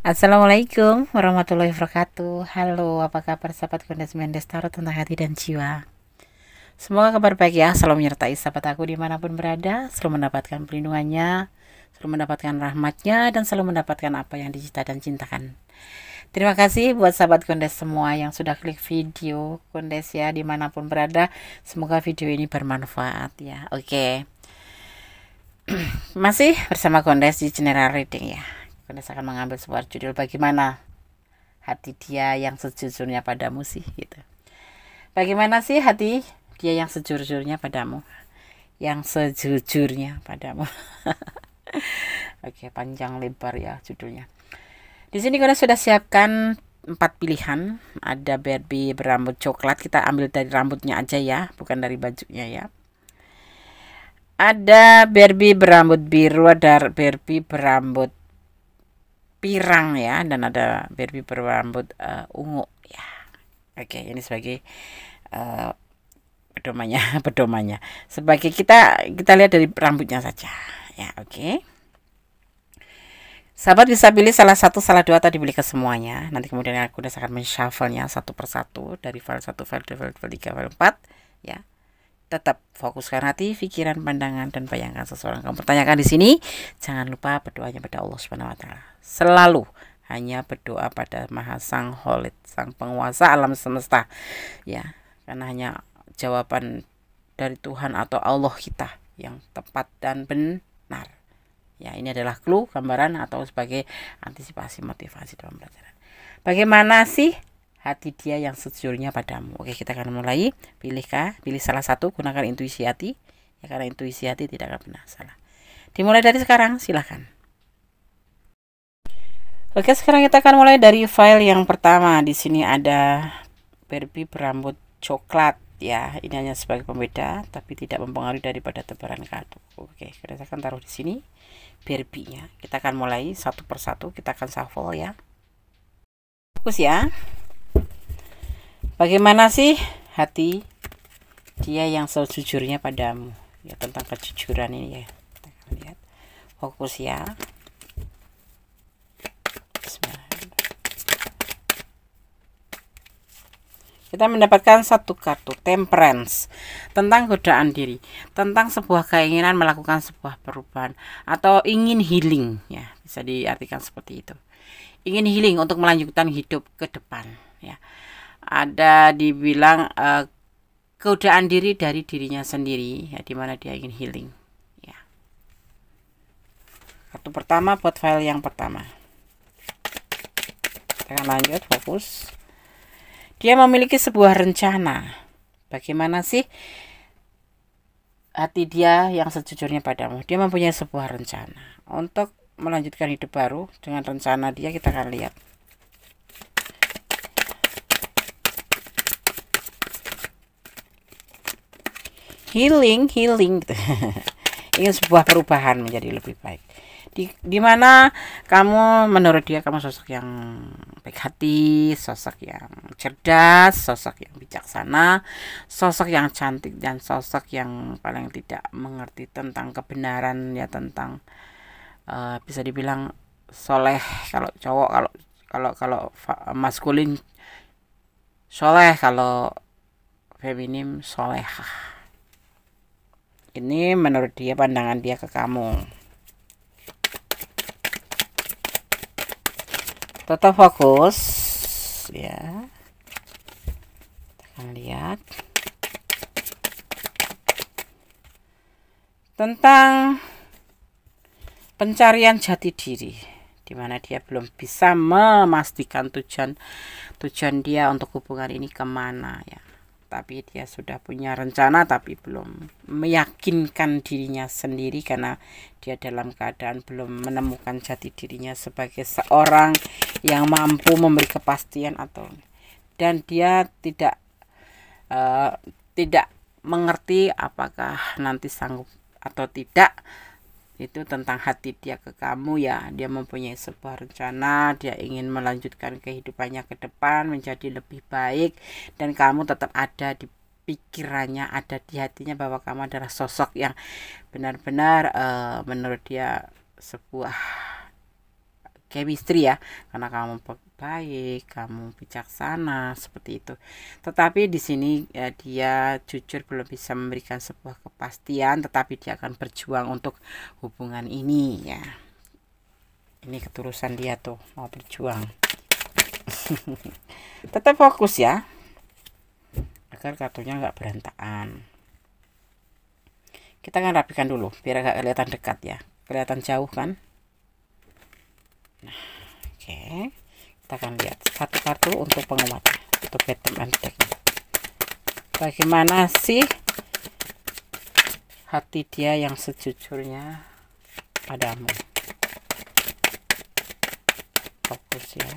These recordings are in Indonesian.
Assalamualaikum warahmatullahi wabarakatuh. Halo, apa kabar sahabat Kondes Mendes Tarot tentang hati dan jiwa. Semoga kabar baik ya, selalu menyertai sahabat aku dimanapun berada, selalu mendapatkan perlindungannya, selalu mendapatkan rahmatnya, dan selalu mendapatkan apa yang dicita dan cintakan. Terima kasih buat sahabat Kondes semua yang sudah klik video Kondes ya, dimanapun berada. Semoga video ini bermanfaat ya. Oke. Masih bersama Kondes di General Reading ya. Kondes akan mengambil sebuah judul bagaimana hati dia yang sejujurnya padamu sih gitu. Bagaimana sih hati dia yang sejujurnya padamu? Yang sejujurnya padamu. Oke, panjang lebar ya judulnya. Di sini Kondes sudah siapkan 4 pilihan. Ada Barbie berambut coklat, kita ambil dari rambutnya aja ya, bukan dari bajunya ya. Ada Barbie berambut biru, ada Barbie berambut pirang ya, dan ada Barbie berambut ungu ya. Oke, ini sebagai pedomannya. Sebagai kita lihat dari rambutnya saja ya. Oke. Sahabat bisa pilih salah satu, salah dua, atau dipilih ke semuanya. Nanti kemudian aku akan men-shuffle-nya satu persatu dari file 1, file 2, file 3, file 4 ya. Tetap fokuskan hati, pikiran, pandangan, dan bayangkan seseorang kamu pertanyakan di sini. Jangan lupa berdoanya pada Allah Subhanahu wa taala. Selalu hanya berdoa pada Maha Sang Holid, Sang Penguasa alam semesta. Ya, karena hanya jawaban dari Tuhan atau Allah kita yang tepat dan benar. Ya, ini adalah clue, gambaran atau sebagai antisipasi motivasi dalam pelajaran. Bagaimana sih hati dia yang sejujurnya padamu? Oke, kita akan mulai. Pilih salah satu, gunakan intuisi hati ya, karena intuisi hati tidak akan pernah salah. Dimulai dari sekarang, silahkan. Oke, sekarang kita akan mulai dari file yang pertama. Di sini ada Barbie berambut coklat ya. Ini hanya sebagai pembeda, tapi tidak mempengaruhi daripada tebaran kartu. Oke, kita akan taruh di sini Barbie-nya. Kita akan mulai satu persatu, kita akan shuffle ya. Fokus ya. Bagaimana sih hati dia yang sejujurnya padamu? Ya, tentang kejujuran ini ya. Kita akan lihat. Fokus ya. Kita mendapatkan satu kartu Temperance, tentang godaan diri, tentang sebuah keinginan melakukan sebuah perubahan atau ingin healing ya, bisa diartikan seperti itu. Ingin healing untuk melanjutkan hidup ke depan ya. Ada dibilang godaan diri dari dirinya sendiri ya, dimana dia ingin healing ya. Kartu pertama buat file yang pertama. Kita akan lanjut, fokus. Dia memiliki sebuah rencana. Bagaimana sih hati dia yang sejujurnya padamu? Dia mempunyai sebuah rencana untuk melanjutkan hidup baru. Dengan rencana dia, kita akan lihat. Healing ingin sebuah perubahan menjadi lebih baik. Di mana kamu, menurut dia kamu sosok yang baik hati, sosok yang cerdas, sosok yang bijaksana, sosok yang cantik, dan sosok yang paling tidak mengerti tentang kebenaran ya, tentang bisa dibilang soleh kalau cowok, kalau maskulin soleh, kalau feminim solehah. Ini menurut dia, pandangan dia ke kamu. Tetap fokus ya. Kita akan lihat tentang pencarian jati diri, dimana dia belum bisa memastikan tujuan dia untuk hubungan ini kemana ya. Tapi dia sudah punya rencana, tapi belum meyakinkan dirinya sendiri karena dia dalam keadaan belum menemukan jati dirinya sebagai seorang yang mampu memberi kepastian dan dia tidak mengerti apakah nanti sanggup atau tidak. Itu tentang hati dia ke kamu ya. Dia mempunyai sebuah rencana, dia ingin melanjutkan kehidupannya ke depan menjadi lebih baik, dan kamu tetap ada di pikirannya, ada di hatinya bahwa kamu adalah sosok yang benar-benar menurut dia sebuah chemistry ya, karena kamu baik, kamu bijaksana seperti itu. Tetapi di sini ya, dia jujur belum bisa memberikan sebuah kepastian, tetapi dia akan berjuang untuk hubungan ini ya. Ini ketulusan dia tuh, mau berjuang. Tetap fokus ya, agar kartunya nggak berantakan. Kita akan rapikan dulu biar agak kelihatan dekat ya, kelihatan jauh kan. Nah, oke, kita akan lihat satu kartu untuk penguatnya, untuk bottom and decknya. Bagaimana sih hati dia yang sejujurnya padamu? Fokus ya.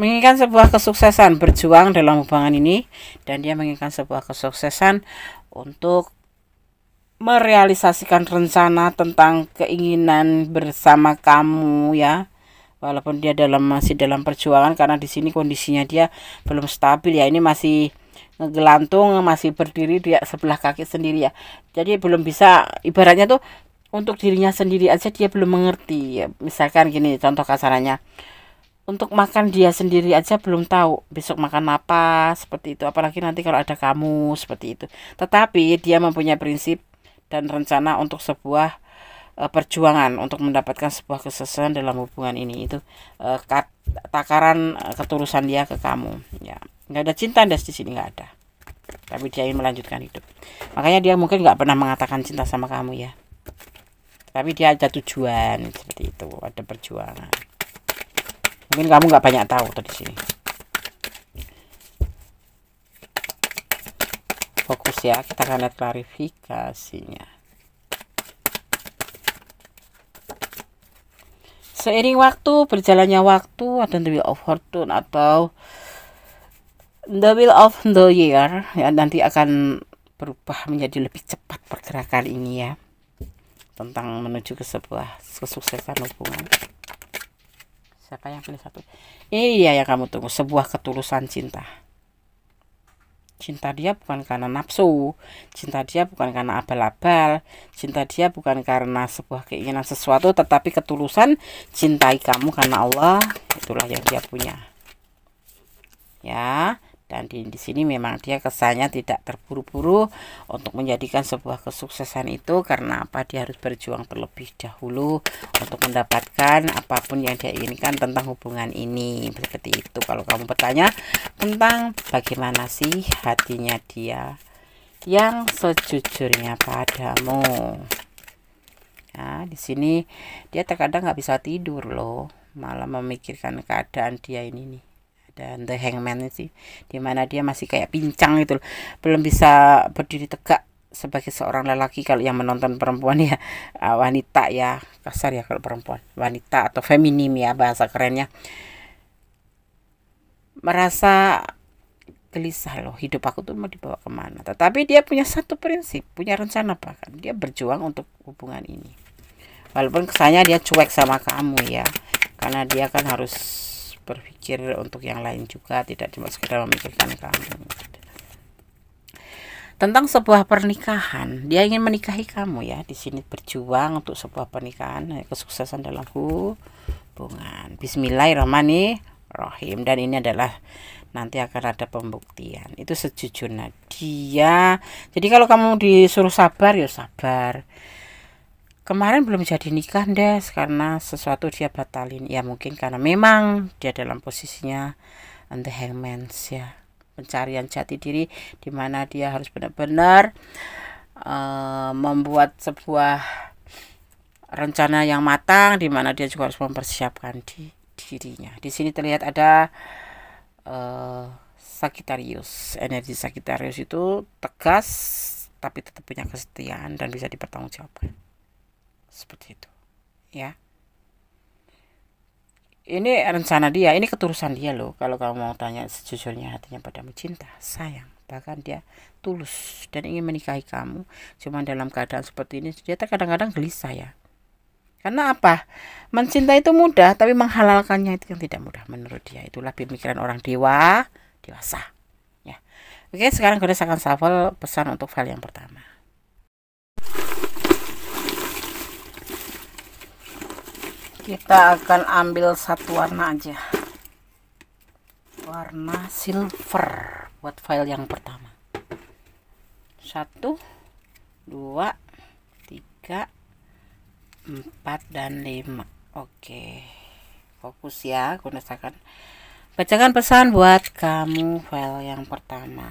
Menginginkan sebuah kesuksesan, berjuang dalam hubungan ini, dan dia menginginkan sebuah kesuksesan untuk merealisasikan rencana tentang keinginan bersama kamu ya. Walaupun dia masih dalam perjuangan, karena di sini kondisinya dia belum stabil ya. Ini masih ngegelantung, masih berdiri dia sebelah kaki sendiri ya. Jadi belum bisa, ibaratnya tuh untuk dirinya sendiri aja dia belum mengerti ya. Misalkan gini contoh kasarannya, untuk makan dia sendiri aja belum tahu besok makan apa, seperti itu, apalagi nanti kalau ada kamu, seperti itu. Tetapi dia mempunyai prinsip dan rencana untuk sebuah perjuangan untuk mendapatkan sebuah kesuksesan dalam hubungan ini. Itu takaran ketulusan dia ke kamu ya. Nggak ada cinta di sini, nggak ada, tapi dia ingin melanjutkan hidup. Makanya dia mungkin nggak pernah mengatakan cinta sama kamu ya, tapi dia ada tujuan seperti itu, ada perjuangan. Mungkin kamu nggak banyak tahu tuh di sini. Fokus ya, kita akan lihat klarifikasinya. Seiring waktu, berjalannya waktu, atau the wheel of fortune atau the wheel of the year ya, nanti akan berubah menjadi lebih cepat pergerakan ini ya, tentang menuju ke sebuah kesuksesan hubungan. Siapa yang pilih satu? Ini dia yang kamu tunggu, sebuah ketulusan cinta. Cinta dia bukan karena nafsu, cinta dia bukan karena abal-abal, cinta dia bukan karena sebuah keinginan sesuatu, tetapi ketulusan cintai kamu karena Allah. Itulah yang dia punya ya. Dan di sini memang dia kesannya tidak terburu-buru untuk menjadikan sebuah kesuksesan itu, karena apa, dia harus berjuang terlebih dahulu untuk mendapatkan apapun yang dia inginkan tentang hubungan ini. Seperti itu. Kalau kamu bertanya tentang bagaimana sih hatinya dia yang sejujurnya padamu. Nah, di sini dia terkadang nggak bisa tidur loh, malah memikirkan keadaan dia ini nih. Dan the hangman sih, dimana dia masih kayak pincang gitu, belum bisa berdiri tegak sebagai seorang lelaki. Kalau yang menonton perempuan ya, wanita ya, kasar ya kalau perempuan, wanita atau feminim ya bahasa kerennya, merasa gelisah loh, hidup aku tuh mau dibawa kemana. Tetapi dia punya satu prinsip, punya rencana, bahkan dia berjuang untuk hubungan ini, walaupun kesannya dia cuek sama kamu ya, karena dia kan harus berpikir untuk yang lain juga, tidak cuma sekedar memikirkan kamu. Tentang sebuah pernikahan, dia ingin menikahi kamu ya. Di sini berjuang untuk sebuah pernikahan, kesuksesan dalam hubungan. Bismillahirrahmanirrahim. Dan ini adalah nanti akan ada pembuktian. Itu sejujurnya dia. Jadi kalau kamu disuruh sabar ya sabar. Kemarin belum jadi nikah Des, karena sesuatu dia batalin ya, mungkin karena memang dia dalam posisinya on the hangman ya, pencarian jati diri, dimana dia harus benar-benar membuat sebuah rencana yang matang, dimana dia juga harus mempersiapkan dirinya. Di sini terlihat ada Sagittarius. Energi Sagittarius itu tegas tapi tetap punya kesetiaan dan bisa dipertanggungjawabkan. Seperti itu ya. Ini rencana dia, ini ketulusan dia loh. Kalau kamu mau tanya sejujurnya hatinya padamu, cinta, sayang, bahkan dia tulus dan ingin menikahi kamu. Cuman dalam keadaan seperti ini dia terkadang-kadang gelisah ya. Karena apa? Mencintai itu mudah, tapi menghalalkannya itu yang tidak mudah menurut dia. Itulah pemikiran orang dewasa ya. Oke, sekarang gue akan shuffle pesan untuk file yang pertama. Kita akan ambil satu warna aja, warna silver buat file yang pertama. 1 2 3 4 dan 5. Oke, fokus ya, gunakan bacakan pesan buat kamu file yang pertama.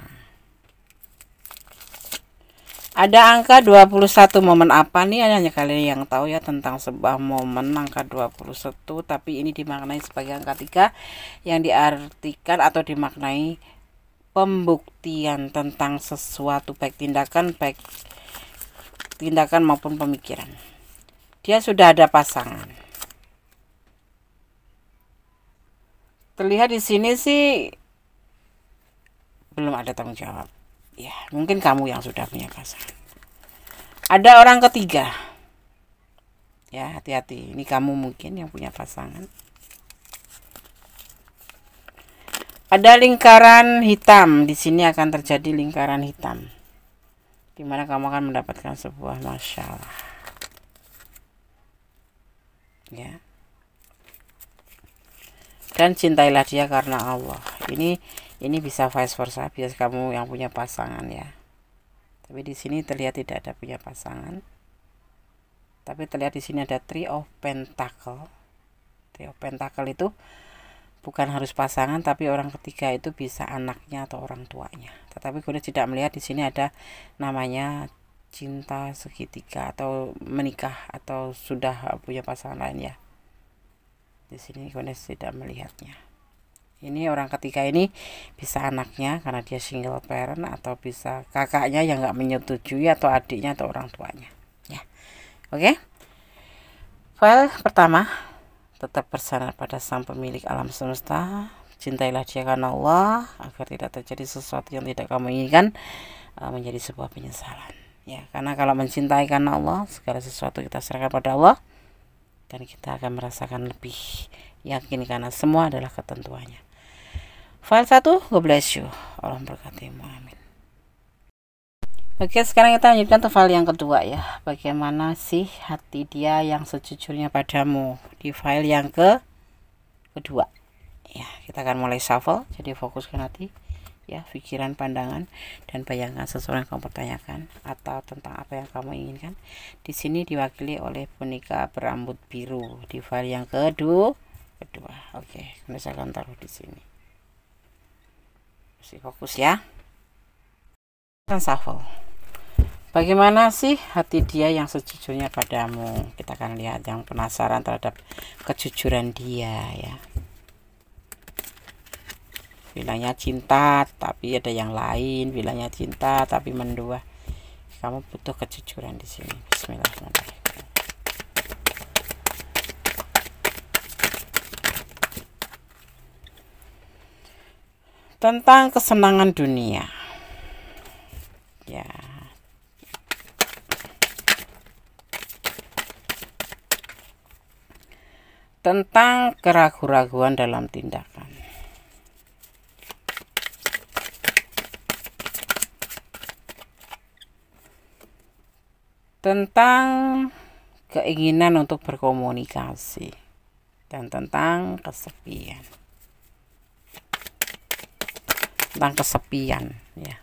Ada angka 21, momen apa nih? Hanya kalian yang tahu ya tentang sebuah momen angka 21, tapi ini dimaknai sebagai angka 3 yang diartikan atau dimaknai pembuktian tentang sesuatu, baik tindakan maupun pemikiran. Dia sudah ada pasangan. Terlihat di sini sih belum ada tanggung jawab. Ya, mungkin kamu yang sudah punya pasangan. Ada orang ketiga. Ya, hati-hati. Ini kamu mungkin yang punya pasangan. Ada lingkaran hitam. Di sini akan terjadi lingkaran hitam, dimana kamu akan mendapatkan sebuah masalah. Ya. Dan cintailah dia karena Allah. Ini bisa vice versa, biasa kamu yang punya pasangan ya. Tapi di sini terlihat tidak ada punya pasangan. Tapi terlihat di sini ada Three of Pentacle. Three of Pentacle itu bukan harus pasangan, tapi orang ketiga itu bisa anaknya atau orang tuanya. Tetapi Kuda tidak melihat di sini ada namanya cinta segitiga atau menikah atau sudah punya pasangan lain ya. Di sini Kuda tidak melihatnya. Ini orang ketiga ini bisa anaknya karena dia single parent, atau bisa kakaknya yang nggak menyetujui, atau adiknya atau orang tuanya. Ya, oke. File pertama, tetap bersandar pada sang pemilik alam semesta. Cintailah dia karena Allah agar tidak terjadi sesuatu yang tidak kamu inginkan menjadi sebuah penyesalan. Ya, karena kalau mencintai karena Allah, segala sesuatu kita serahkan pada Allah dan kita akan merasakan lebih yakin karena semua adalah ketentuannya. File 1, God bless you. Allah memberkatimu, amin. Oke, sekarang kita lanjutkan ke file yang kedua ya. Bagaimana sih hati dia yang sejujurnya padamu, di file yang kedua. Ya, kita akan mulai shuffle. Jadi fokuskan hati ya, pikiran, pandangan, dan bayangkan sesuatu yang kamu pertanyakan atau tentang apa yang kamu inginkan. Di sini diwakili oleh boneka berambut biru di file yang kedua. Oke, saya akan taruh di sini. Mesti fokus ya. Kita shuffle. Bagaimana sih hati dia yang sejujurnya padamu? Kita akan lihat yang penasaran terhadap kejujuran dia ya. Bilangnya cinta tapi ada yang lain, bilangnya cinta tapi mendua. Kamu butuh kejujuran di sini. Bismillahirrahmanirrahim. Tentang kesenangan dunia. Ya. Tentang keraguan-raguan dalam tindakan. Tentang keinginan untuk berkomunikasi dan tentang kesepian. Tentang kesepian ya.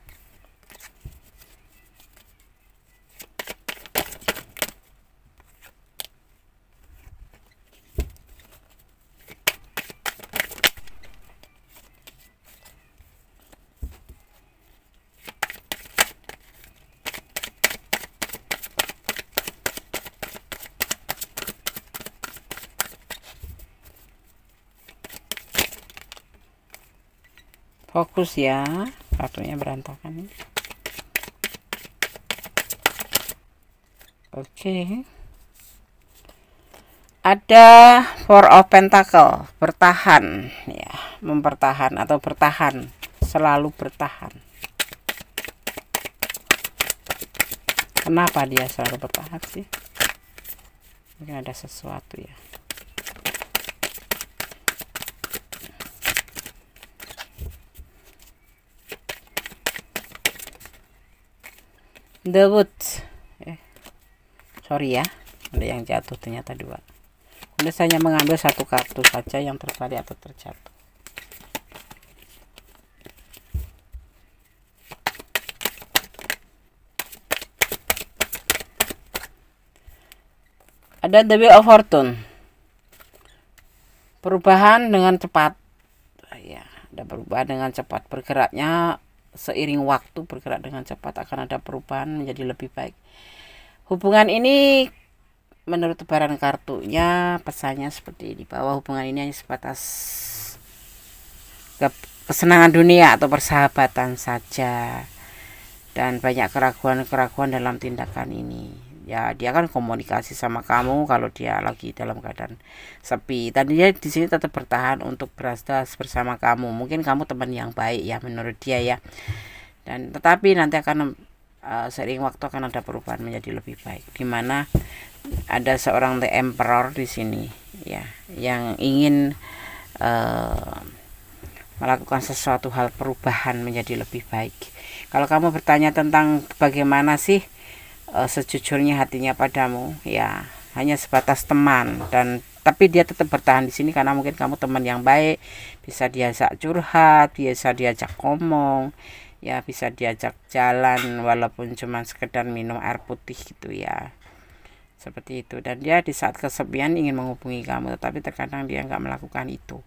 Fokus ya, kartunya berantakan. Oke. Ada Four of Pentacle, bertahan ya, mempertahan atau bertahan, selalu bertahan. Kenapa dia selalu bertahan sih? Mungkin ada sesuatu ya. The Woods. Sorry ya, ada yang jatuh ternyata 2. Anda hanya mengambil satu kartu saja yang terbalik atau terjatuh. Ada The Wheel of Fortune. Perubahan dengan cepat. Ya, ada perubahan dengan cepat. Bergeraknya seiring waktu, bergerak dengan cepat, akan ada perubahan menjadi lebih baik. Hubungan ini menurut tebaran kartunya pesannya seperti ini, bahwa hubungan ini hanya sebatas kesenangan dunia atau persahabatan saja, dan banyak keraguan-keraguan dalam tindakan ini. Ya, dia kan komunikasi sama kamu kalau dia lagi dalam keadaan sepi. Tadi dia di sini tetap bertahan untuk berada bersama kamu. Mungkin kamu teman yang baik ya menurut dia ya. Dan tetapi nanti akan seiring waktu akan ada perubahan menjadi lebih baik. Dimana ada seorang The Emperor di sini ya, yang ingin melakukan sesuatu hal perubahan menjadi lebih baik. Kalau kamu bertanya tentang bagaimana sih sejujurnya hatinya padamu, ya hanya sebatas teman, dan tapi dia tetap bertahan di sini karena mungkin kamu teman yang baik, bisa diajak curhat, bisa diajak ngomong, ya bisa diajak jalan walaupun cuma sekedar minum air putih gitu ya, seperti itu. Dan dia di saat kesepian ingin menghubungi kamu, tetapi terkadang dia nggak melakukan itu.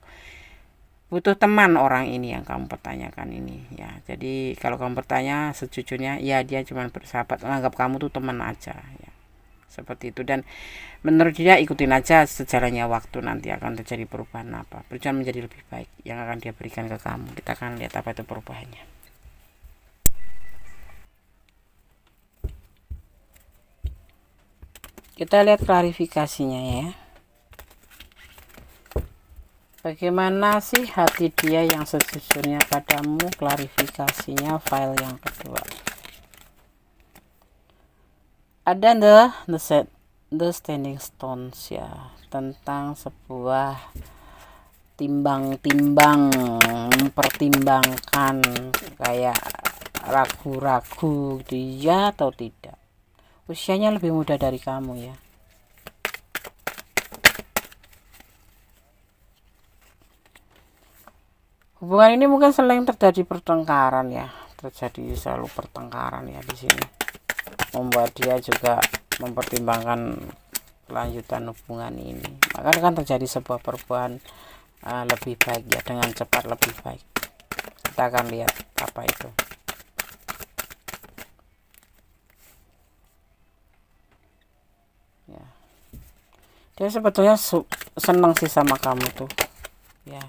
Butuh teman orang ini yang kamu pertanyakan ini ya. Jadi kalau kamu bertanya sejujurnya, ya dia cuma bersahabat, menganggap kamu tuh teman aja ya, seperti itu. Dan menurut dia ikutin aja sejalannya waktu, nanti akan terjadi perubahan apa, perubahan menjadi lebih baik yang akan dia berikan ke kamu. Kita akan lihat apa itu perubahannya. Kita lihat klarifikasinya ya. Bagaimana sih hati dia yang sejujurnya padamu? Klarifikasinya file yang kedua. Ada the standing stones ya, tentang sebuah timbang-timbang, mempertimbangkan, kayak ragu-ragu dia atau tidak. Usianya lebih muda dari kamu ya. Hubungan ini mungkin sering terjadi pertengkaran ya, terjadi selalu pertengkaran ya di sini, membuat dia juga mempertimbangkan kelanjutan hubungan ini. Maka akan terjadi sebuah perubahan lebih baik ya, dengan cepat lebih baik. Kita akan lihat apa itu. Ya, dia sebetulnya senang sih sama kamu tuh ya,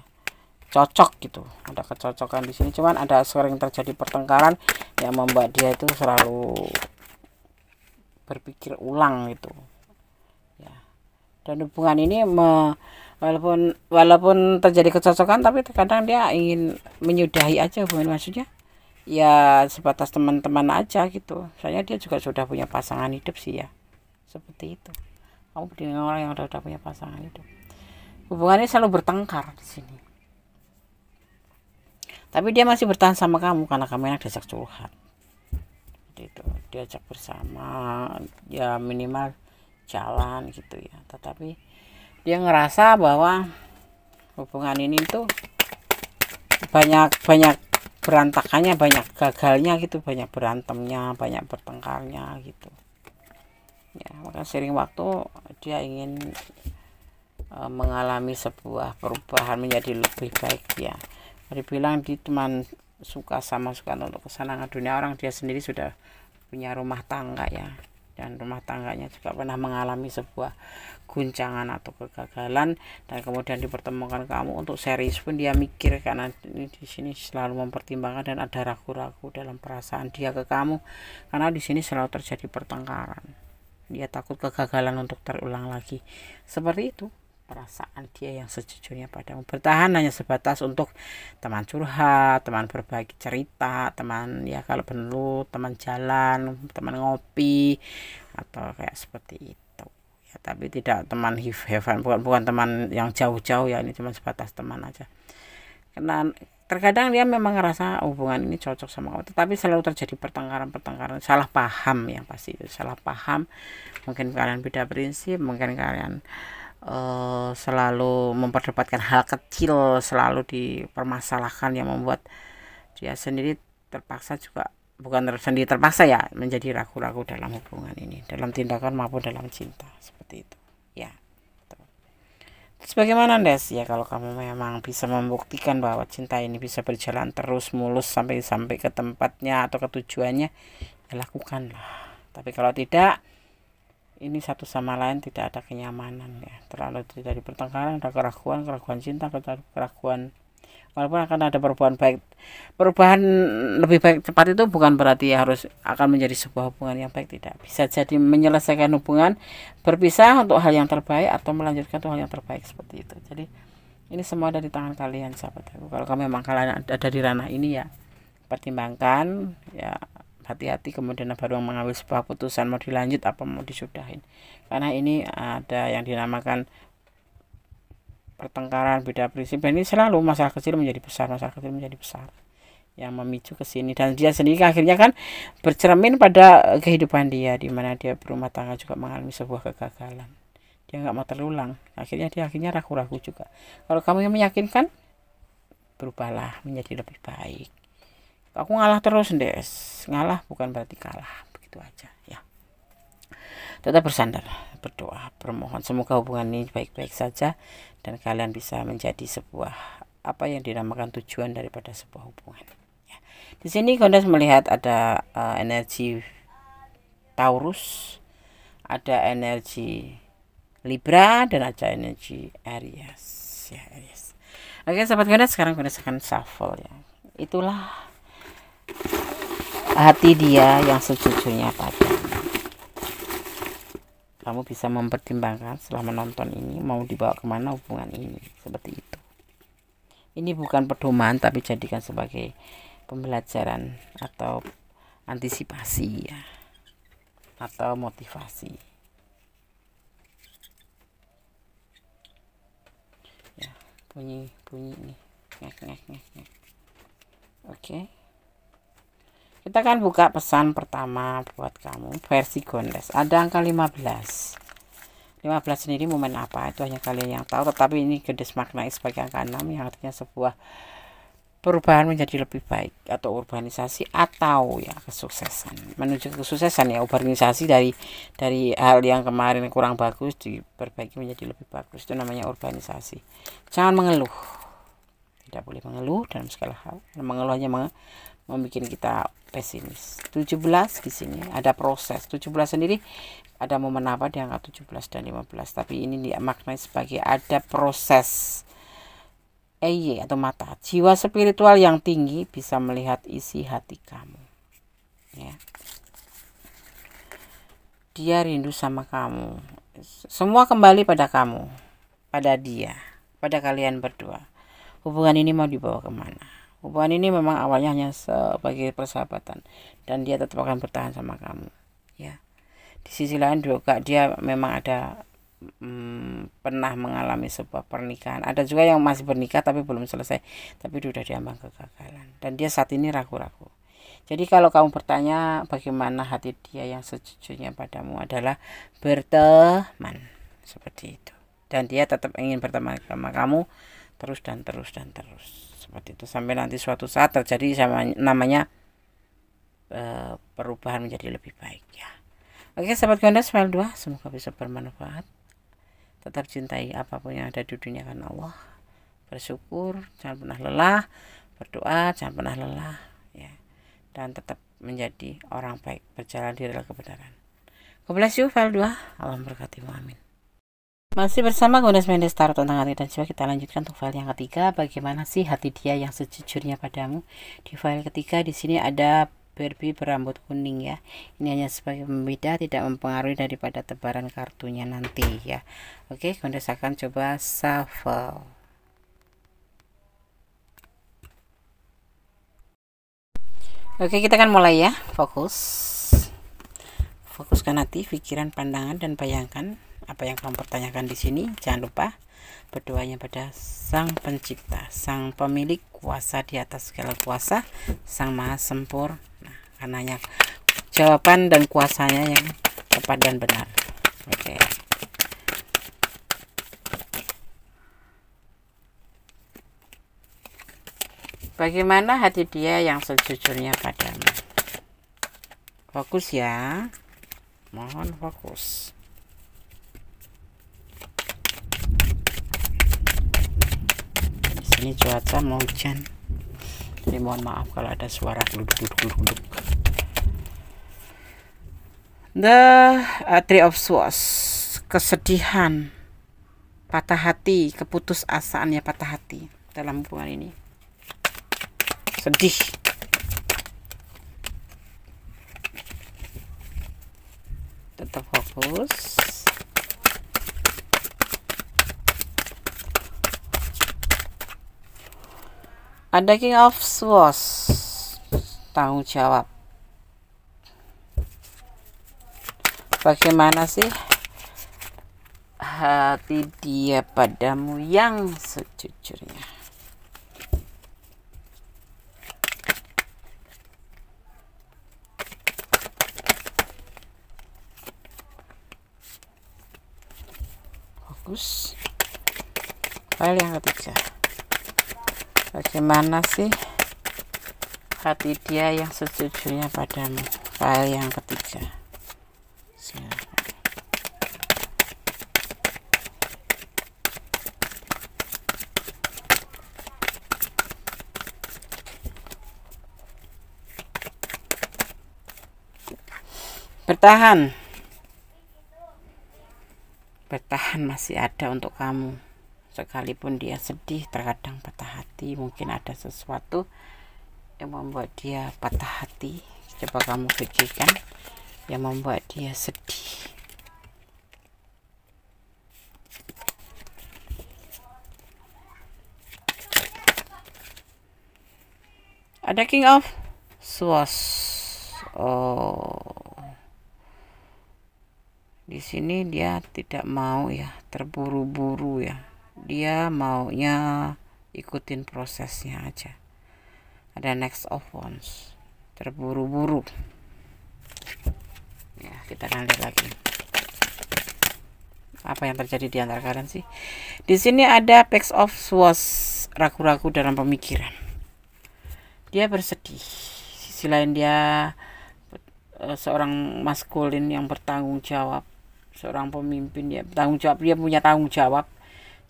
cocok gitu, ada kecocokan di sini. Cuman ada sering terjadi pertengkaran yang membuat dia itu selalu berpikir ulang gitu ya. Dan hubungan ini walaupun terjadi kecocokan, tapi terkadang dia ingin menyudahi aja hubungan, maksudnya ya sebatas teman-teman aja gitu. Soalnya dia juga sudah punya pasangan hidup sih ya, seperti itu. Kamu dengan orang yang udah punya pasangan hidup, hubungannya selalu bertengkar di sini. Tapi dia masih bertahan sama kamu karena kamu enak diajak curhat. Itu diajak bersama ya, minimal jalan gitu ya. Tetapi dia ngerasa bahwa hubungan ini tuh banyak berantakannya, banyak gagalnya gitu, banyak berantemnya, banyak bertengkarnya gitu ya. Maka sering waktu dia ingin mengalami sebuah perubahan menjadi lebih baik ya. Dibilang di teman suka untuk kesenangan dunia, orang dia sendiri sudah punya rumah tangga ya, dan rumah tangganya juga pernah mengalami sebuah guncangan atau kegagalan, dan kemudian dipertemukan kamu. Untuk serius pun dia mikir, karena ini di sini selalu mempertimbangkan dan ada ragu-ragu dalam perasaan dia ke kamu, karena di sini selalu terjadi pertengkaran. Dia takut kegagalan untuk terulang lagi. Seperti itu perasaan dia yang sejujurnya padamu. Bertahan hanya sebatas untuk teman curhat, teman berbagi cerita, teman ya kalau perlu teman jalan, teman ngopi, atau kayak seperti itu ya. Tapi tidak teman have-havean, bukan teman yang jauh-jauh ya, ini cuma sebatas teman aja. Karena terkadang dia memang ngerasa hubungan ini cocok sama kamu, tetapi selalu terjadi pertengkaran, salah paham yang pasti itu, salah paham. Mungkin kalian beda prinsip, mungkin kalian selalu memperdebatkan hal kecil, selalu dipermasalahkan, yang membuat dia sendiri terpaksa juga, bukan sendiri terpaksa ya, menjadi ragu-ragu dalam hubungan ini, dalam tindakan maupun dalam cinta, seperti itu ya. Terus bagaimana Des? Ya kalau kamu memang bisa membuktikan bahwa cinta ini bisa berjalan terus mulus sampai ke tempatnya atau ke tujuannya, ya lakukanlah. Tapi kalau tidak, ini satu sama lain tidak ada kenyamanan ya. Terlalu terjadi pertengkaran, ada keraguan cinta, keraguan. Walaupun akan ada perubahan lebih baik cepat, itu bukan berarti harus akan menjadi sebuah hubungan yang baik, tidak. Bisa jadi menyelesaikan hubungan, berpisah untuk hal yang terbaik, atau melanjutkan untuk hal yang terbaik, seperti itu. Jadi ini semua ada di tangan kalian, sahabat aku. Kalau kamu memang kalian ada di ranah ini, ya pertimbangkan, ya hati-hati, kemudian baru mengambil sebuah putusan mau dilanjut apa mau disudahin. Karena ini ada yang dinamakan pertengkaran, beda prinsip, dan ini selalu masalah kecil menjadi besar, yang memicu ke sini, dan dia sendiri akhirnya kan bercermin pada kehidupan dia, di mana dia berumah tangga juga mengalami sebuah kegagalan. Dia nggak mau terulang, akhirnya ragu-ragu juga. Kalau kamu yang meyakinkan, berubahlah menjadi lebih baik. Aku ngalah terus, Des. Ngalah bukan berarti kalah, begitu aja ya. Tetap bersandar, berdoa, bermohon semoga hubungan ini baik-baik saja, dan kalian bisa menjadi sebuah apa yang dinamakan tujuan daripada sebuah hubungan ya. Di sini Gondas melihat ada energi Taurus, ada energi Libra, dan ada energi Aries ya, Aries. Oke sahabat Gondas, sekarang Gondas akan shuffle ya. Itulah hati dia yang sejujurnya padamu. Kamu bisa mempertimbangkan setelah menonton ini mau dibawa kemana hubungan ini, seperti itu. Ini bukan pedoman, tapi jadikan sebagai pembelajaran atau antisipasi ya, atau motivasi ya. Bunyi ini ngek. Oke. Kita akan buka pesan pertama buat kamu versi Gondas. Ada angka 15. 15 sendiri momen apa? Itu hanya kalian yang tahu, tetapi ini Gondas maknai sebagai angka 6, yang artinya sebuah perubahan menjadi lebih baik, atau urbanisasi, atau ya kesuksesan. Menuju kesuksesan ya, urbanisasi dari hal yang kemarin kurang bagus diperbaiki menjadi lebih bagus. Itu namanya urbanisasi. Jangan mengeluh. Tidak boleh mengeluh dalam segala hal. Mengeluh hanya membuat kita pesimis. 17 di sini ada proses. 17 sendiri ada momen apa di angka 17 dan 15, tapi ini dimaknai sebagai ada proses. Atau mata, jiwa spiritual yang tinggi bisa melihat isi hati kamu ya. Dia rindu sama kamu. Semua kembali pada kamu, pada dia, pada kalian berdua. Hubungan ini mau dibawa kemana? Hubungan ini memang awalnya hanya sebagai persahabatan, dan dia tetap akan bertahan sama kamu ya. Di sisi lain juga dia memang ada pernah mengalami sebuah pernikahan. Ada juga yang masih bernikah tapi belum selesai, tapi sudah diambang kegagalan, dan dia saat ini ragu-ragu. Jadi kalau kamu bertanya bagaimana hati dia yang sejujurnya padamu, adalah berteman, seperti itu. Dan dia tetap ingin berteman sama kamu terus dan terus seperti itu, sampai nanti suatu saat terjadi namanya perubahan menjadi lebih baik ya. Oke sahabat Gondas, file 2 semoga bisa bermanfaat. Tetap cintai apapun yang ada di dunia karena Allah. Bersyukur, jangan pernah lelah. Berdoa, jangan pernah lelah ya. Dan tetap menjadi orang baik, berjalan di rel kebenaran. God bless you, file 2. Allah memberkati, amin. Masih bersama Gondas Mendes Tarot tentang hati dan jiwa. Kita lanjutkan untuk file yang ketiga. Bagaimana sih hati dia yang sejujurnya padamu? Di file ketiga di sini ada Barbie berambut kuning ya. Ini hanya sebagai pembeda, tidak mempengaruhi daripada tebaran kartunya nanti ya. Oke, Gondas akan coba shuffle. Oke, kita akan mulai ya. Fokuskan hati, pikiran, pandangan, dan bayangkan apa yang kamu pertanyakan di sini. Jangan lupa berdoanya pada Sang Pencipta, Sang Pemilik kuasa di atas segala kuasa, Sang Maha Sempurna. Karenanya jawaban dan kuasanya yang tepat dan benar. Oke. Oke, Gondas akan coba shuffle. Fokuskan hati, pikiran, pandangan, dan bayangkan apa yang kamu pertanyakan di sini. Jangan lupa berdoanya pada Sang Pencipta, Sang Pemilik kuasa di atas segala kuasa, Sang Maha Sempurna. Karenanya jawaban dan kuasanya yang tepat dan benar. Oke. Bagaimana hati dia yang sejujurnya padamu? Fokus ya, mohon fokus. Di sini cuaca mau hujan, jadi mohon maaf kalau ada suara gluduk. The Three of Swords, kesedihan, patah hati, keputusasaan ya, patah hati dalam hubungan ini. Sedih. Tetap fokus. Ada King of Swords, tanggung jawab. Bagaimana sih hati dia padamu yang sejujurnya? Fokus. File yang ketiga. Bagaimana sih hati dia yang sejujurnya padamu? File yang ketiga. Bertahan. Bertahan masih ada untuk kamu. Sekalipun dia sedih, terkadang patah hati, mungkin ada sesuatu yang membuat dia patah hati. Coba kamu pikirkan yang membuat dia sedih. Ada King of Swords. Di sini dia tidak mau ya terburu-buru ya. Dia maunya ikutin prosesnya aja. Ada Next of Wands, terburu-buru. Ya, kita akan lihat lagi apa yang terjadi di antara kalian sih. Di sini ada Page of Swords, ragu-ragu dalam pemikiran. Dia bersedih. Sisi lain dia seorang maskulin yang bertanggung jawab, seorang pemimpin, dia bertanggung jawab, dia punya tanggung jawab.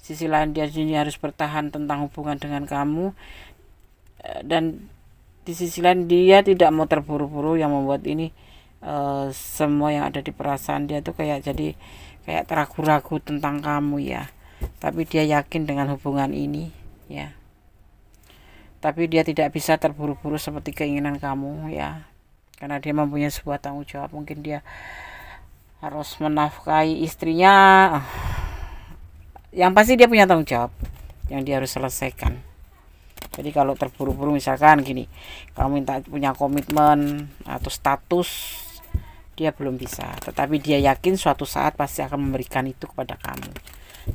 Sisi lain dia sini harus bertahan tentang hubungan dengan kamu, dan di sisi lain dia tidak mau terburu-buru, yang membuat ini semua yang ada di perasaan dia tuh kayak jadi kayak ragu-ragu tentang kamu ya. Tapi dia yakin dengan hubungan ini ya. Tapi dia tidak bisa terburu-buru seperti keinginan kamu ya. Karena dia mempunyai sebuah tanggung jawab, mungkin dia harus menafkahi istrinya. Yang pasti dia punya tanggung jawab yang dia harus selesaikan. Jadi kalau terburu-buru misalkan gini, kamu minta punya komitmen atau status, dia belum bisa. Tetapi dia yakin suatu saat pasti akan memberikan itu kepada kamu.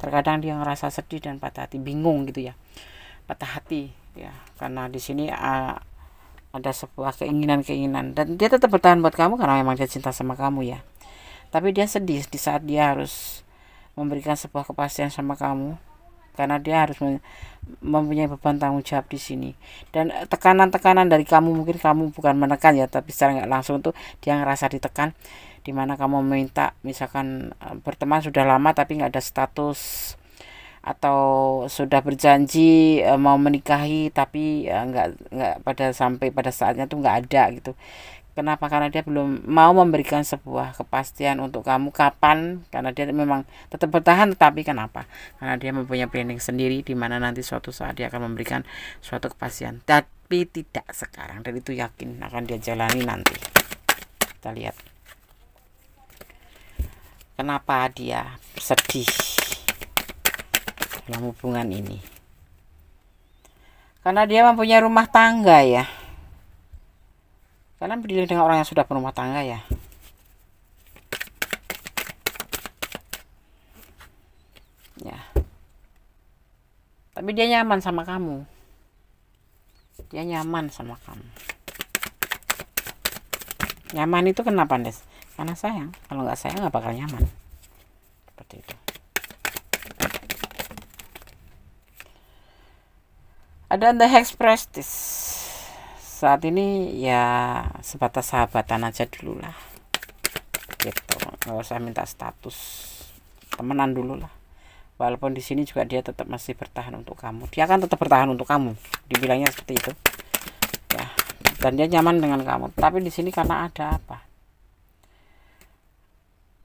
Terkadang dia ngerasa sedih dan patah hati, bingung gitu ya, patah hati ya, karena di sini ada sebuah keinginan dan dia tetap bertahan buat kamu karena memang dia cinta sama kamu ya. Tapi dia sedih di saat dia harus memberikan sebuah kepastian sama kamu, karena dia harus mempunyai beban tanggung jawab di sini. Dan tekanan-tekanan dari kamu, mungkin kamu bukan menekan ya, tapi secara nggak langsung tuh dia ngerasa ditekan, dimana kamu meminta misalkan berteman sudah lama tapi nggak ada status, atau sudah berjanji mau menikahi tapi nggak sampai pada saatnya tuh nggak ada gitu. Kenapa? Karena dia belum mau memberikan sebuah kepastian untuk kamu kapan, karena dia memang tetap bertahan. Tapi kenapa? Karena dia mempunyai planning sendiri di mana nanti suatu saat dia akan memberikan suatu kepastian, tapi tidak sekarang, dan itu yakin akan dia jalani nanti. Kita lihat kenapa dia sedih dalam hubungan ini. Karena dia mempunyai rumah tangga ya. Kalian berdiri dengan orang yang sudah berumah tangga ya. Ya. Tapi dia nyaman sama kamu. Dia nyaman sama kamu. Nyaman itu kenapa, Des? Karena sayang. Kalau nggak sayang nggak bakal nyaman. Seperti itu. Ada The Hex Prestige. saat ini ya sebatas sahabatan aja dulu lah gitu, nggak usah minta status, temenan dulu lah. Walaupun di sini juga dia tetap masih bertahan untuk kamu, dia akan tetap bertahan untuk kamu, dibilangnya seperti itu ya, dan dia nyaman dengan kamu. Tapi di sini karena ada apa,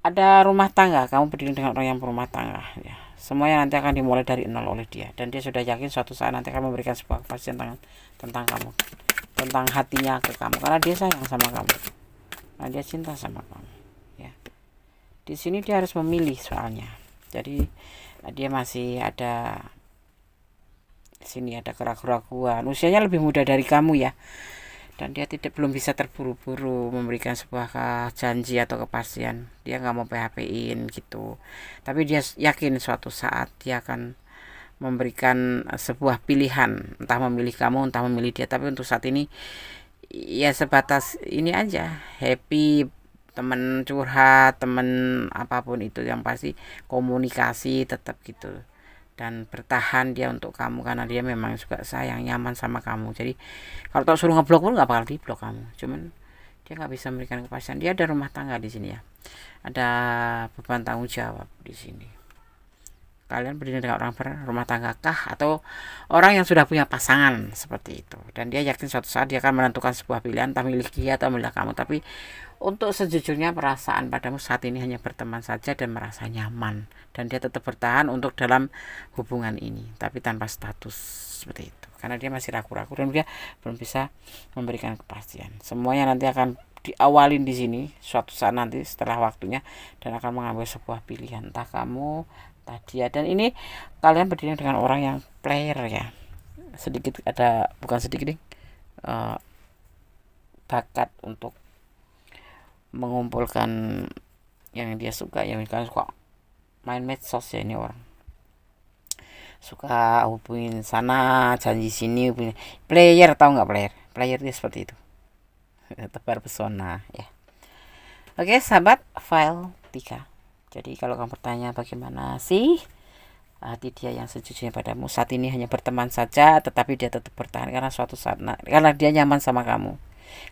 ada rumah tangga, kamu berdiri dengan orang yang berumah tangga ya, semuanya nanti akan dimulai dari nol oleh dia, dan dia sudah yakin suatu saat nanti akan memberikan sebuah kepastian tentang kamu, tentang hatinya ke kamu, karena dia sayang sama kamu, karena dia cinta sama kamu ya. Di sini dia harus memilih soalnya, jadi dia masih ada, di sini ada keraguan, usianya lebih muda dari kamu ya, dan dia belum bisa terburu-buru memberikan sebuah janji atau kepastian. Dia nggak mau PHP-in gitu, tapi dia yakin suatu saat dia akan memberikan sebuah pilihan, entah memilih kamu entah memilih dia. Tapi untuk saat ini ya sebatas ini aja, happy, temen curhat, temen apapun itu, yang pasti komunikasi tetap gitu, dan bertahan dia untuk kamu karena dia memang suka sayang, nyaman sama kamu. Jadi kalau tak suruh ngeblok pun nggak bakal diblok kamu, cuman dia nggak bisa memberikan kepastian. Dia ada rumah tangga di sini ya, ada beban tanggung jawab di sini. Kalian berdiri dengan orang berumah tangga kah, atau orang yang sudah punya pasangan seperti itu, dan dia yakin suatu saat dia akan menentukan sebuah pilihan, entah milih dia atau milih kamu. Tapi untuk sejujurnya perasaan padamu saat ini hanya berteman saja dan merasa nyaman, dan dia tetap bertahan untuk dalam hubungan ini tapi tanpa status seperti itu, karena dia masih ragu-ragu dan dia belum bisa memberikan kepastian. Semuanya nanti akan diawalin di sini suatu saat nanti setelah waktunya, dan akan mengambil sebuah pilihan, entah kamu entah dia. Dan ini kalian berdiri dengan orang yang player ya, sedikit ada, bukan sedikit nih, bakat untuk mengumpulkan yang dia suka, yang kalian suka main medsos ya, ini orang suka hubungin sana janji sini, hubungin player, tahu nggak player dia seperti itu. Tebar pesona ya. Oke sahabat, file 3. Jadi kalau kamu bertanya bagaimana sih hati dia yang sejujurnya padamu, saat ini hanya berteman saja tetapi dia tetap bertahan karena suatu saat karena dia nyaman sama kamu.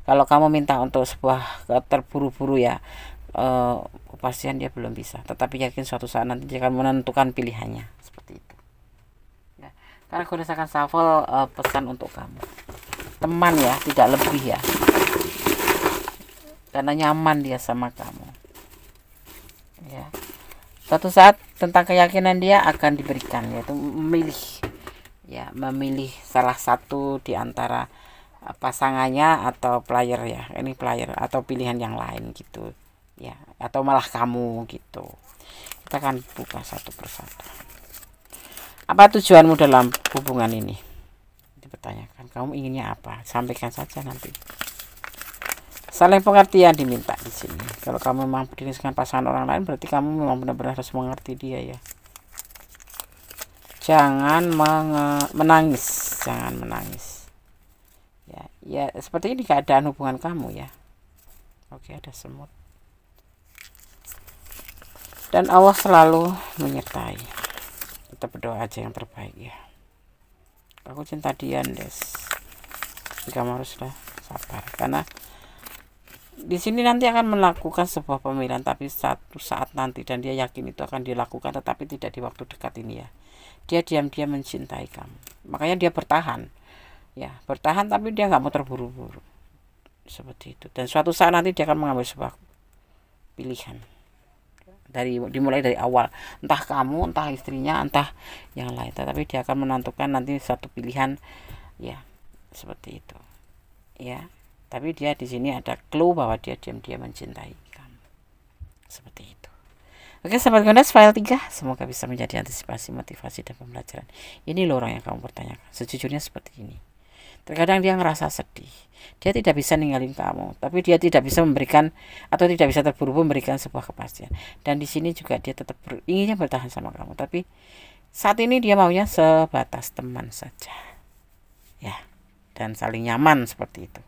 Kalau kamu minta untuk sebuah terburu-buru ya, kepastian dia belum bisa, tetapi yakin suatu saat nanti dia akan menentukan pilihannya seperti itu ya. Karena aku rasakan shuffle pesan untuk kamu, teman ya, tidak lebih ya, karena nyaman dia sama kamu ya. Suatu saat tentang keyakinan dia akan diberikan, yaitu memilih ya, memilih salah satu di antara pasangannya atau player ya, ini player atau pilihan yang lain gitu ya, atau malah kamu gitu. Kita akan buka satu persatu. Apa tujuanmu dalam hubungan ini? Dipertanyakan, kamu inginnya apa? Sampaikan saja nanti. Saling pengertian diminta di sini. Kalau kamu memang berdiri dengan pasangan orang lain, berarti kamu memang benar-benar harus mengerti dia ya. Jangan menangis, jangan menangis. Ya seperti ini keadaan hubungan kamu ya. Oke, ada semut. Dan Allah selalu menyertai. Kita berdoa aja yang terbaik ya. Aku cinta dia, Des. Kamu haruslah sabar, karena di sini nanti akan melakukan sebuah pemilihan, tapi satu saat nanti, dan dia yakin itu akan dilakukan, tetapi tidak di waktu dekat ini ya. Dia diam-diam mencintai kamu, makanya dia bertahan ya, bertahan, tapi dia nggak mau terburu-buru seperti itu. Dan suatu saat nanti dia akan mengambil sebuah pilihan, dimulai dari awal, entah kamu, entah istrinya, entah yang lain, tetapi dia akan menentukan nanti satu pilihan ya, seperti itu ya. Tapi dia di sini ada clue bahwa dia diam-diam mencintai kamu seperti itu. Oke sahabat Gondas, file 3 semoga bisa menjadi antisipasi, motivasi, dan pembelajaran. Ini loh orang yang kamu pertanyakan, sejujurnya seperti ini. Terkadang dia ngerasa sedih, dia tidak bisa ninggalin kamu, tapi dia tidak bisa memberikan atau tidak bisa terburu-buru memberikan sebuah kepastian. Dan di sini juga dia tetap inginnya bertahan sama kamu, tapi saat ini dia maunya sebatas teman saja ya, dan saling nyaman seperti itu,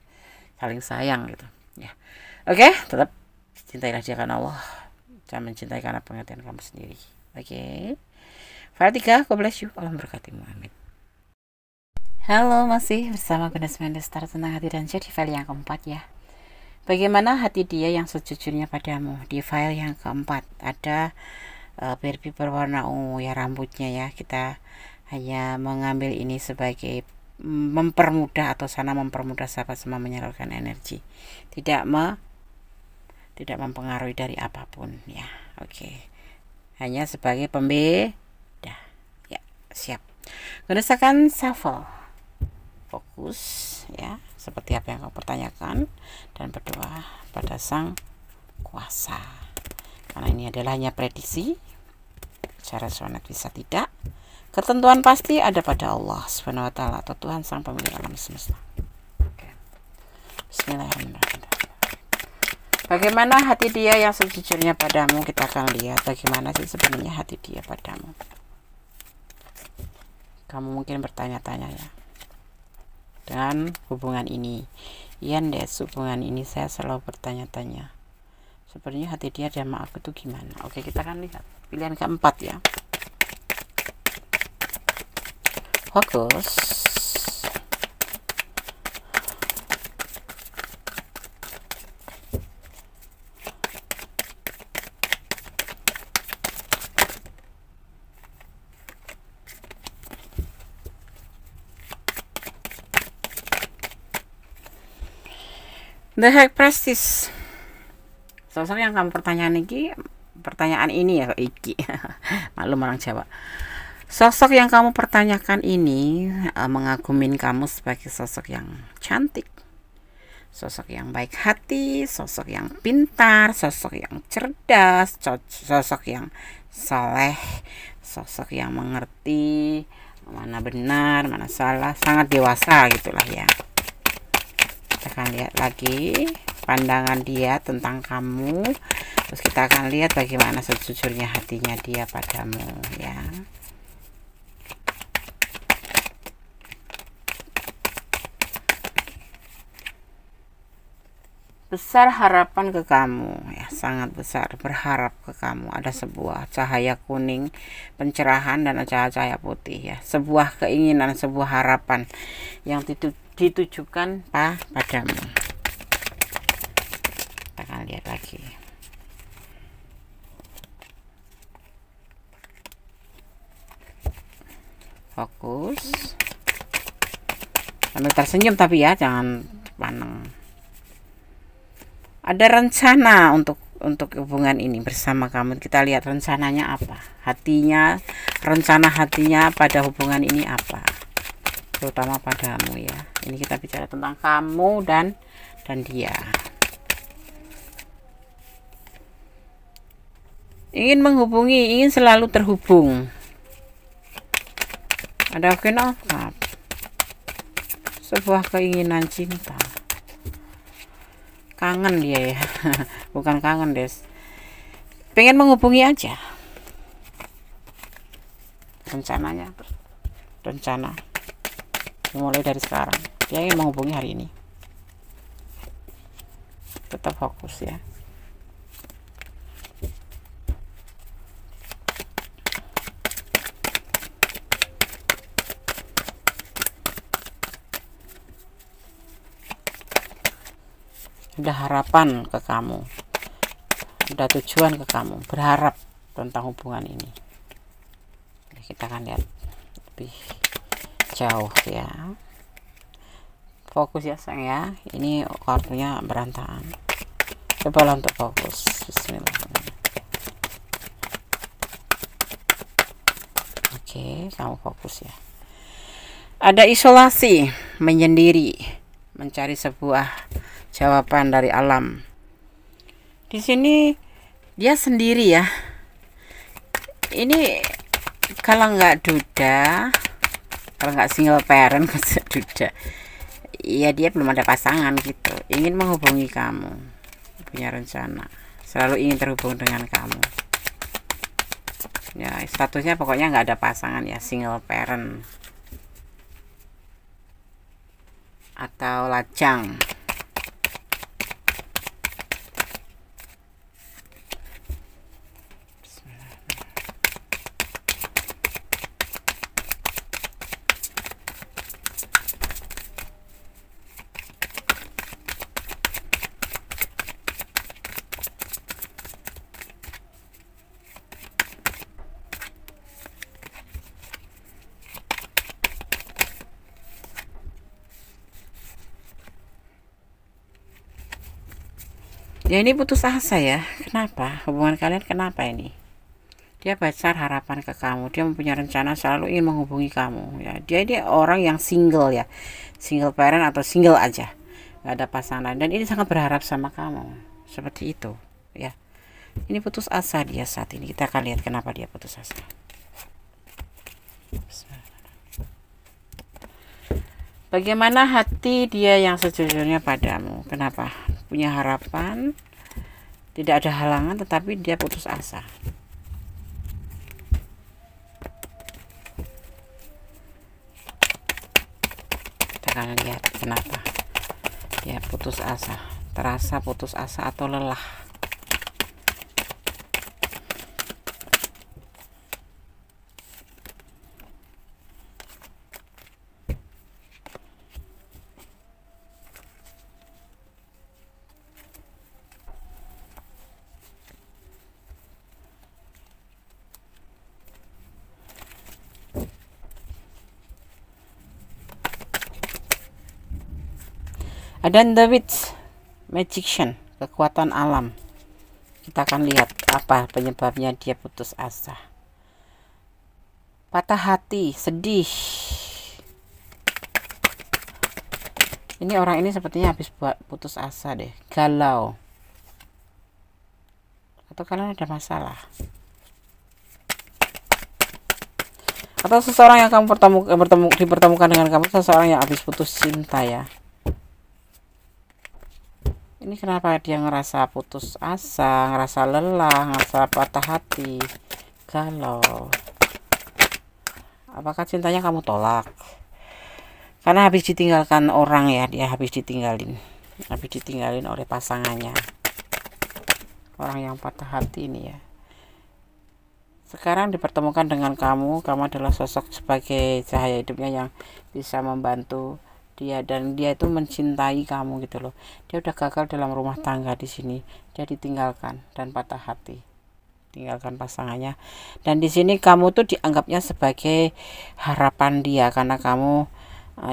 saling sayang gitu ya. Oke, tetap cintailah dia karena Allah, jangan mencintai karena pengertian kamu sendiri. Oke, file 3, God bless you, Allah memberkatimu, amin. Halo, masih bersama Gunas Mendestar tentang hati dan di file yang keempat ya. Bagaimana hati dia yang sejujurnya padamu? Di file yang keempat ada Barbie berwarna ungu ya rambutnya ya. Kita hanya mengambil ini sebagai mempermudah atau sana mempermudah sahabat semua menyalurkan energi. Tidak mempengaruhi dari apapun ya. Oke. Hanya sebagai pembeda. Ya, siap. Gunakan shuffle. Fokus ya, seperti apa yang kau pertanyakan, dan berdoa pada Sang Kuasa. Karena ini adalah hanya prediksi, cara sonat bisa tidak. Ketentuan pasti ada pada Allah Subhanahu wa taala atau Tuhan Sang Pemilik alam semesta. Oke. Bismillahirrahmanirrahim. Bagaimana hati dia yang sejujurnya padamu? Kita akan lihat bagaimana sih sebenarnya hati dia padamu. Kamu mungkin bertanya-tanya ya, dengan hubungan ini. Iya Des, hubungan ini saya selalu bertanya-tanya, sebenarnya hati dia sama aku tuh gimana. Oke, kita akan lihat pilihan keempat ya. Fokus. The High Priestess. Sosok yang kamu pertanyaan ini ya iki. Maklum orang Jawa. Sosok yang kamu pertanyakan ini mengagumin kamu sebagai sosok yang cantik, sosok yang baik hati, sosok yang pintar, sosok yang cerdas, sosok yang saleh, sosok yang mengerti mana benar, mana salah, sangat dewasa gitulah ya. Kita akan lihat lagi pandangan dia tentang kamu, terus kita akan lihat bagaimana sejujurnya hatinya dia padamu ya. Besar harapan ke kamu ya, sangat besar, berharap ke kamu. Ada sebuah cahaya kuning pencerahan dan cahaya putih ya, sebuah keinginan, sebuah harapan yang ditujukan padamu. Kita akan lihat lagi. Fokus sambil tersenyum tapi ya, jangan paneng. Ada rencana untuk hubungan ini bersama kamu. Kita lihat rencananya apa, rencana hatinya pada hubungan ini apa, terutama padamu ya. Ini kita bicara tentang kamu dan dia. Ingin menghubungi, ingin selalu terhubung. Ada kenapa? Sebuah keinginan cinta. Kangen dia ya. Bukan kangen Des, pengen menghubungi aja. Rencana mulai dari sekarang dia ingin menghubungi hari ini. Tetap fokus ya. Ada harapan ke kamu, ada tujuan ke kamu, berharap tentang hubungan ini. Kita akan lihat lebih jauh ya. Fokus ya sayang ya, ini kartunya berantakan. Cobalah untuk fokus. Bismillahirrahmanirrahim. Oke, kamu fokus ya. Ada isolasi, menyendiri, mencari sebuah jawaban dari alam. Di sini dia sendiri ya. Ini kalau nggak duda, kalau nggak single parent, duda. Iya, dia belum ada pasangan gitu. Ingin menghubungi kamu, punya rencana, selalu ingin terhubung dengan kamu. Ya, statusnya pokoknya nggak ada pasangan ya, single parent atau lajang. Ya ini putus asa ya. Kenapa? Hubungan kalian kenapa ini? Dia besar harapan ke kamu, dia mempunyai rencana selalu ingin menghubungi kamu ya. Dia orang yang single ya, single parent atau single aja, nggak ada pasangan, dan ini sangat berharap sama kamu seperti itu ya. Ini putus asa dia saat ini. Kita akan lihat kenapa dia putus asa. Bagaimana hati dia yang sejujurnya padamu? Kenapa? Punya harapan, tidak ada halangan, tetapi dia putus asa. Kalian lihat kenapa ya putus asa, terasa putus asa atau lelah. Ada The Witch, Magician, kekuatan alam. Kita akan lihat apa penyebabnya dia putus asa. Patah hati, sedih. Ini orang ini sepertinya habis putus asa deh, galau. Atau kalian ada masalah. Atau seseorang yang kamu dipertemukan dengan kamu, seseorang yang habis putus cinta ya. Ini kenapa dia ngerasa putus asa, ngerasa lelah, ngerasa patah hati, galau. Apakah cintanya kamu tolak? Karena habis ditinggalkan orang ya, dia habis ditinggalin oleh pasangannya. Orang yang patah hati ini ya. Sekarang dipertemukan dengan kamu adalah sosok sebagai cahaya hidupnya yang bisa membantu dia, dan dia itu mencintai kamu gitu loh. Dia udah gagal dalam rumah tangga di sini, dia ditinggalkan dan patah hati, tinggalkan pasangannya, dan di sini kamu tuh dianggapnya sebagai harapan dia, karena kamu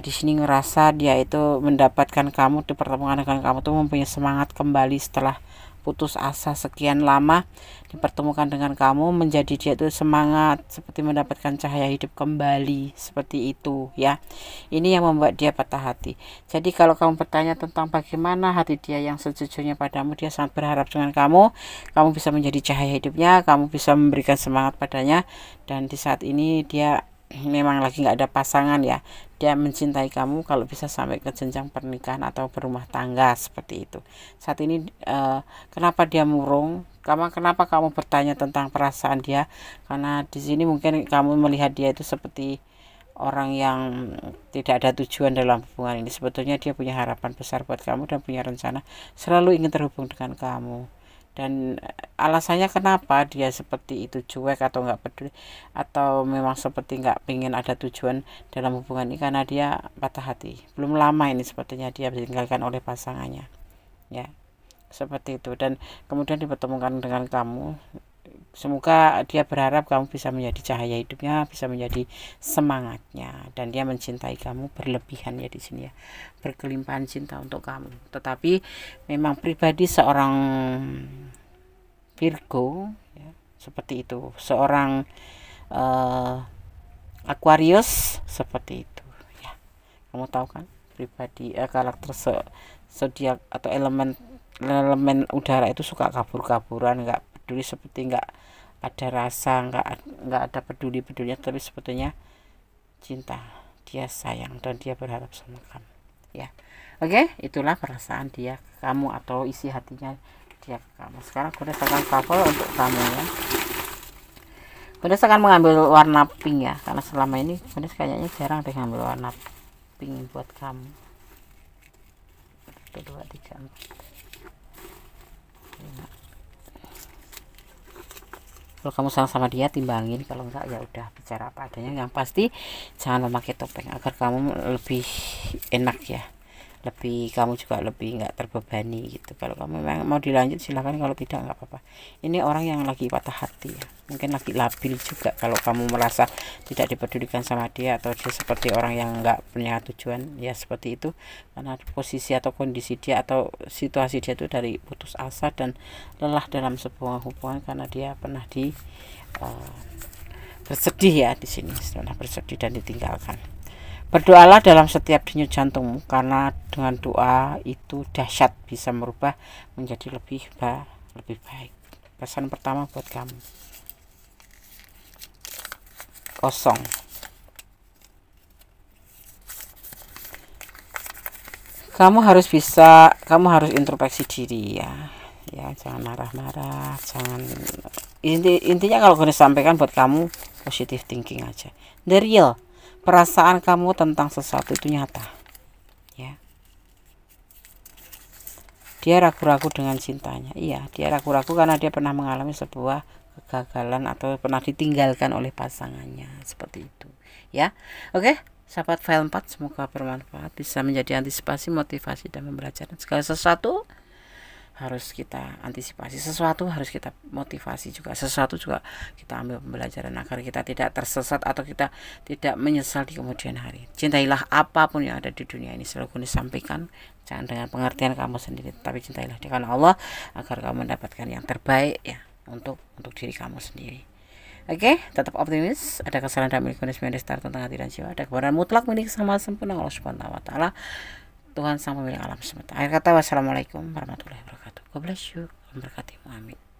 di sini ngerasa dia itu mendapatkan kamu, dipertemukan dengan kamu tuh mempunyai semangat kembali setelah putus asa sekian lama, dipertemukan dengan kamu, menjadi dia itu semangat seperti mendapatkan cahaya hidup kembali, seperti itu ya. Ini yang membuat dia patah hati. Jadi kalau kamu bertanya tentang bagaimana hati dia yang sejujurnya padamu, dia sangat berharap dengan kamu bisa menjadi cahaya hidupnya, kamu bisa memberikan semangat padanya, dan di saat ini dia memang lagi nggak ada pasangan ya. Dia mencintai kamu, kalau bisa sampai ke jenjang pernikahan atau berumah tangga, seperti itu. Saat ini kenapa dia murung? Kenapa kamu bertanya tentang perasaan dia? Karena di sini mungkin kamu melihat dia itu seperti orang yang tidak ada tujuan dalam hubungan ini. Sebetulnya dia punya harapan besar buat kamu dan punya rencana selalu ingin terhubung dengan kamu. Dan alasannya kenapa dia seperti itu, cuek atau nggak peduli, atau memang seperti nggak pengen ada tujuan dalam hubungan ini, karena dia patah hati. Belum lama ini sepertinya dia ditinggalkan oleh pasangannya ya, seperti itu. Dan kemudian dipertemukan dengan kamu. Semoga dia berharap kamu bisa menjadi cahaya hidupnya, bisa menjadi semangatnya, dan dia mencintai kamu berlebihan ya di sini ya, berkelimpahan cinta untuk kamu. Tetapi memang pribadi seorang Virgo ya, seperti itu, seorang Aquarius seperti itu ya. Kamu tahu kan pribadi karakter zodiak atau elemen udara itu suka kabur-kaburan, nggak peduli, seperti nggak ada rasa, nggak ada pedulinya, tapi sebetulnya cinta, dia sayang dan dia berharap sama kamu ya. Oke, itulah perasaan dia ke kamu atau isi hatinya dia ke kamu. Sekarang Kudes akan cover untuk kamu ya. Kudes akan mengambil warna pink ya, karena selama ini Kudes kayaknya jarang deh ngambil warna pink buat kamu. 1, 2, 3, 4, 5. Kalau kamu sayang sama dia, timbangin. Kalau enggak ya udah, bicara apa adanya. Yang pasti jangan memakai topeng agar kamu lebih enak ya, kamu juga lebih nggak terbebani gitu. Kalau kamu memang mau dilanjut silahkan, kalau tidak nggak apa-apa. Ini orang yang lagi patah hati ya, mungkin lagi labil juga. Kalau kamu merasa tidak dipedulikan sama dia, atau dia seperti orang yang nggak punya tujuan, ya seperti itu, karena posisi atau kondisi dia atau situasi dia itu dari putus asa dan lelah dalam sebuah hubungan, karena dia pernah bersedih ya di sini, pernah bersedih dan ditinggalkan. Berdoalah dalam setiap denyut jantungmu, karena dengan doa itu dahsyat, bisa merubah menjadi lebih baik. Pesan pertama buat kamu, kosong. Kamu harus introspeksi diri ya. Ya, jangan marah-marah, jangan, intinya kalau gue sampaikan buat kamu, positive thinking aja. The real perasaan kamu tentang sesuatu itu nyata ya. Dia ragu-ragu dengan cintanya, iya, dia ragu-ragu karena dia pernah mengalami sebuah kegagalan atau pernah ditinggalkan oleh pasangannya, seperti itu ya. Oke, sahabat file 4, semoga bermanfaat, bisa menjadi antisipasi, motivasi, dan pembelajaran. Segala sesuatu harus kita antisipasi, sesuatu harus kita motivasi juga, sesuatu juga kita ambil pembelajaran agar kita tidak tersesat atau kita tidak menyesal di kemudian hari. Cintailah apapun yang ada di dunia ini, selalu disampaikan, jangan dengan pengertian kamu sendiri, tapi cintailah dengan Allah agar kamu mendapatkan yang terbaik ya untuk diri kamu sendiri. Oke, tetap optimis. Ada kesalahan dalam ekonomi start tentang hati dan jiwa, ada kebenaran mutlak milik sama sempurna Allah Subhanahu wa taala, Tuhan sang pemilik alam semesta. Akhir kata, wassalamualaikum warahmatullahi wabarakatuh. God bless you. Memberkatimu. Amin.